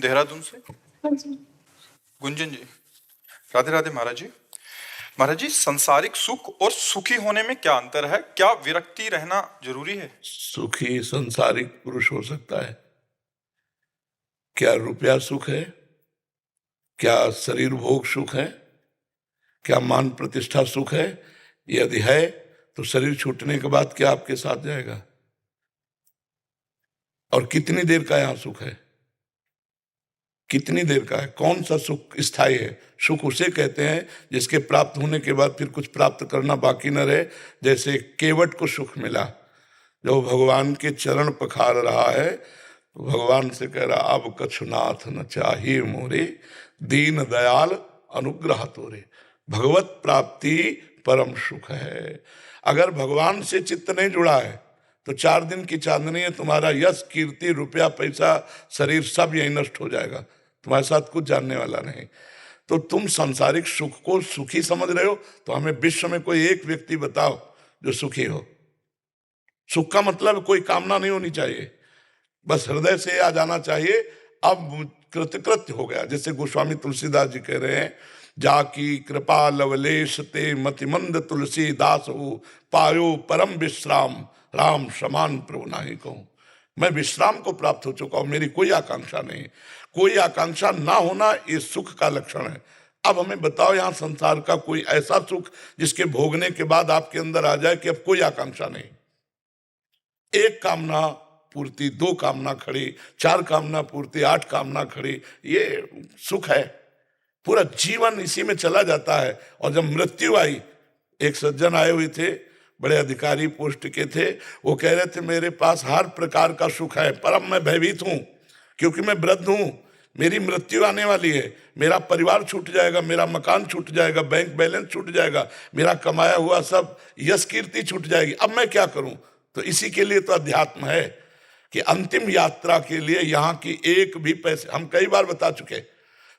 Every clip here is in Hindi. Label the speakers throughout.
Speaker 1: देहरादून से।
Speaker 2: हाँ जी।
Speaker 1: गुंजन जी, राधे राधे महाराज जी। महाराज जी, सांसारिक सुख और सुखी होने में क्या अंतर है? क्या विरक्ति रहना जरूरी है?
Speaker 3: सुखी सांसारिक पुरुष हो सकता है। क्या रुपया सुख है? क्या शरीर भोग सुख है? क्या मान प्रतिष्ठा सुख है? यदि है तो शरीर छूटने के बाद क्या आपके साथ जाएगा? और कितनी देर का यहां सुख है? कितनी देर का है? कौन सा सुख स्थायी है? सुख उसे कहते हैं जिसके प्राप्त होने के बाद फिर कुछ प्राप्त करना बाकी न रहे। जैसे केवट को सुख मिला, जो भगवान के चरण पखार रहा है तो भगवान से कह रहा, अब कछुनाथ न चाहिए मोरे, दीन दयाल अनुग्रह तोरे। भगवत प्राप्ति परम सुख है। अगर भगवान से चित्त नहीं जुड़ा है तो 4 दिन की चांदनी है, तुम्हारा यश कीर्ति रुपया पैसा शरीर सब यही नष्ट हो जाएगा, तुम्हारे साथ कुछ जानने वाला नहीं। तो तुम सांसारिक सुख को सुखी समझ रहे हो, तो हमें विश्व में कोई एक व्यक्ति बताओ जो सुखी हो। सुख का मतलब कोई कामना नहीं होनी चाहिए, बस हृदय से आ जाना चाहिए, अब कृतकृत्य हो गया। जैसे गोस्वामी तुलसीदास जी कह रहे हैं, जाकी कृपा लवलेश ते मतिमंद तुलसी दास हो, पायो परम विश्राम, राम समान प्रभु नाही कहूं। मैं विश्राम को प्राप्त हो चुका हूं, मेरी कोई आकांक्षा नहीं। कोई आकांक्षा ना होना ये सुख का लक्षण है। अब हमें बताओ, यहां संसार का कोई ऐसा सुख जिसके भोगने के बाद आपके अंदर आ जाए कि अब कोई आकांक्षा नहीं। एक कामना पूर्ति, 2 कामना खड़ी, 4 कामना पूर्ति, 8 कामना खड़ी, ये सुख है। पूरा जीवन इसी में चला जाता है। और जब मृत्यु आई, एक सज्जन आए हुए थे, बड़े अधिकारी पोस्ट के थे, वो कह रहे थे मेरे पास हर प्रकार का सुख है, परम मैं भयभीत हूं क्योंकि मैं वृद्ध हूं, मेरी मृत्यु आने वाली है, मेरा परिवार छूट जाएगा, मेरा मकान छूट जाएगा, बैंक बैलेंस छूट जाएगा, मेरा कमाया हुआ सब यश कीर्ति छूट जाएगी, अब मैं क्या करूं? तो इसी के लिए तो अध्यात्म है कि अंतिम यात्रा के लिए यहाँ की एक भी पैसे, हम कई बार बता चुके,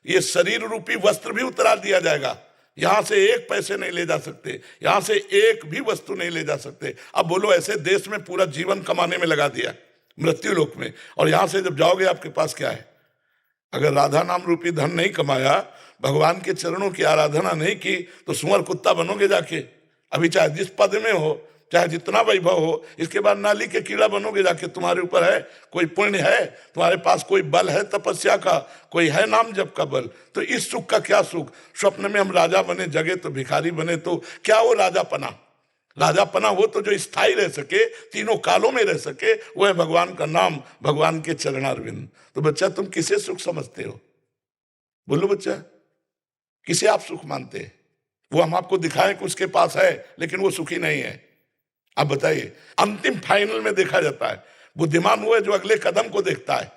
Speaker 3: ये शरीर रूपी वस्त्र भी उतार दिया जाएगा, यहां से एक पैसे नहीं ले जा सकते, यहां से एक भी वस्तु नहीं ले जा सकते। अब बोलो, ऐसे देश में पूरा जीवन कमाने में लगा दिया मृत्यु लोक में, और यहां से जब जाओगे आपके पास क्या है? अगर राधा नाम रूपी धन नहीं कमाया, भगवान के चरणों की आराधना नहीं की, तो सुअर कुत्ता बनोगे जाके। अभी चाहे जिस पद में हो, चाहे जितना वैभव हो, इसके बाद नाली के कीड़ा बनोगे जाके। तुम्हारे ऊपर है कोई पुण्य है, तुम्हारे पास कोई बल है तपस्या का, कोई है नाम जप का बल, तो इस सुख का क्या सुख? स्वप्न में हम राजा बने, जगे तो भिखारी बने, तो क्या वो राजापना? राजापना वो तो जो स्थायी रह सके, तीनों कालों में रह सके, वो है भगवान का नाम, भगवान के चरणारविंद। तो बच्चा, तुम किसे सुख समझते हो? बोलो बच्चा, किसे आप सुख मानते हैं? वो हम आपको दिखाएं कि उसके पास है, लेकिन वो सुखी नहीं है। अब बताइए, अंतिम फाइनल में देखा जाता है। बुद्धिमान वो है जो अगले कदम को देखता है।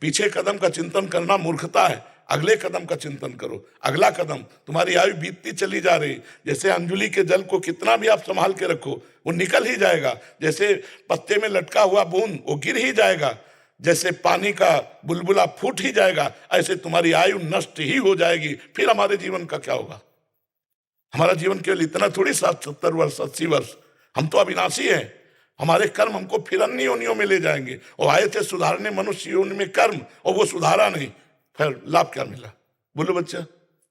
Speaker 3: पीछे कदम का चिंतन करना मूर्खता है, अगले कदम का चिंतन करो। अगला कदम, तुम्हारी आयु बीतती चली जा रही, जैसे अंजुली के जल को कितना भी आप संभाल के रखो, वो निकल ही जाएगा। जैसे पत्ते में लटका हुआ बूंद, वो गिर ही जाएगा। जैसे पानी का बुलबुला फूट ही जाएगा, ऐसे तुम्हारी आयु नष्ट ही हो जाएगी। फिर हमारे जीवन का क्या होगा? हमारा जीवन केवल इतना थोड़ी 70 वर्ष 80 वर्ष, हम तो अविनाशी हैं। हमारे कर्म हमको फिर अन्य योनियों में ले जाएंगे, और आए थे सुधारने मनुष्य योनि में कर्म, और वो सुधारा नहीं, फिर लाभ क्या मिला? बोलो बच्चा।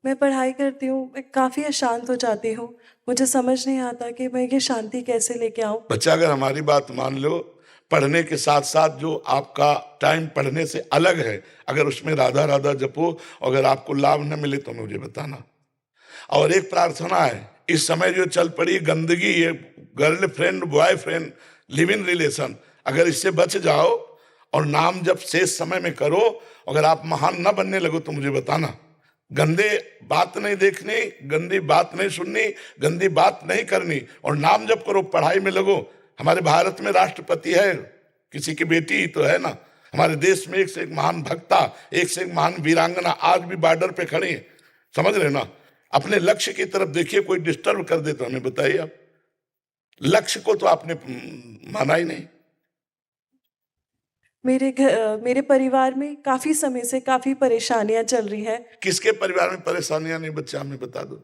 Speaker 2: मैं पढ़ाई करती हूँ, मैं काफ़ी अशांत हो जाती हूँ, मुझे समझ नहीं आता कि मैं ये शांति कैसे लेके आऊँ।
Speaker 3: बच्चा, अगर हमारी बात मान लो, पढ़ने के साथ साथ जो आपका टाइम पढ़ने से अलग है, अगर उसमें राधा राधा जपो, अगर आपको लाभ न मिले तो मुझे बताना। और एक प्रार्थना है, इस समय जो चल पड़ी गंदगी, ये girlfriend boyfriend live in relation, अगर इससे बच जाओ और नाम जब शेष समय में करो, अगर आप महान न बनने लगो तो मुझे बताना। गंदे बात नहीं देखनी, गंदी बात नहीं सुननी, गंदी बात नहीं करनी, और नाम जब करो, पढ़ाई में लगो। हमारे भारत में राष्ट्रपति है, किसी की बेटी ही तो है ना। हमारे देश में एक से एक महान भक्ता, एक से एक महान वीरांगना आज भी बॉर्डर पे खड़ी है, समझ रहे ना। अपने लक्ष्य की तरफ देखिए, कोई डिस्टर्ब कर दे तो हमें बताइए। आप लक्ष्य को तो आपने माना ही नहीं।
Speaker 2: मेरे परिवार में काफ़ी समय से काफ़ी परेशानियां चल रही है।
Speaker 3: किसके परिवार में परेशानियां नहीं बच्चा, हमें बता दो।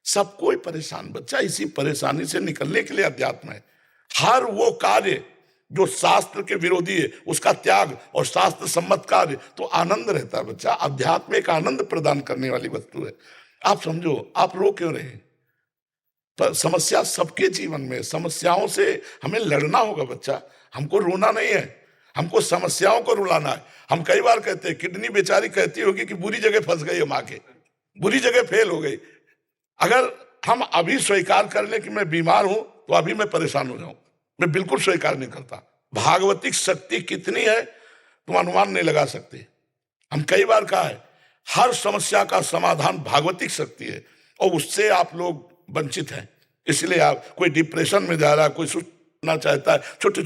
Speaker 3: सब कोई परेशान बच्चा, इसी परेशानी से निकलने के लिए अध्यात्म है। हर वो कार्य जो शास्त्र के विरोधी है उसका त्याग और शास्त्र सम्मत कार्य, तो आनंद रहता है बच्चा। अध्यात्म एक आनंद प्रदान करने वाली वस्तु है। आप समझो, आप रो क्यों रहे हैं? पर समस्या सबके जीवन में, समस्याओं से हमें लड़ना होगा बच्चा, हमको रोना नहीं है, हमको समस्याओं को रुलाना है। हम कई बार कहते हैं, किडनी बेचारी कहती होगी कि बुरी जगह फंस गई है, माँ के बुरी जगह फेल हो गई। अगर हम अभी स्वीकार कर लें कि मैं बीमार हूं तो अभी मैं परेशान हो जाऊं, मैं बिल्कुल स्वीकार नहीं करता। भागवतिक शक्ति कितनी है तुम अनुमान नहीं लगा सकते। हम कई बार कहा है, हर समस्या का समाधान भागवतिक शक्ति है, और उससे आप लोग वंचित हैं। इसलिए आप, कोई डिप्रेशन में जा रहा है, कोई सुनना चाहता है, छोटे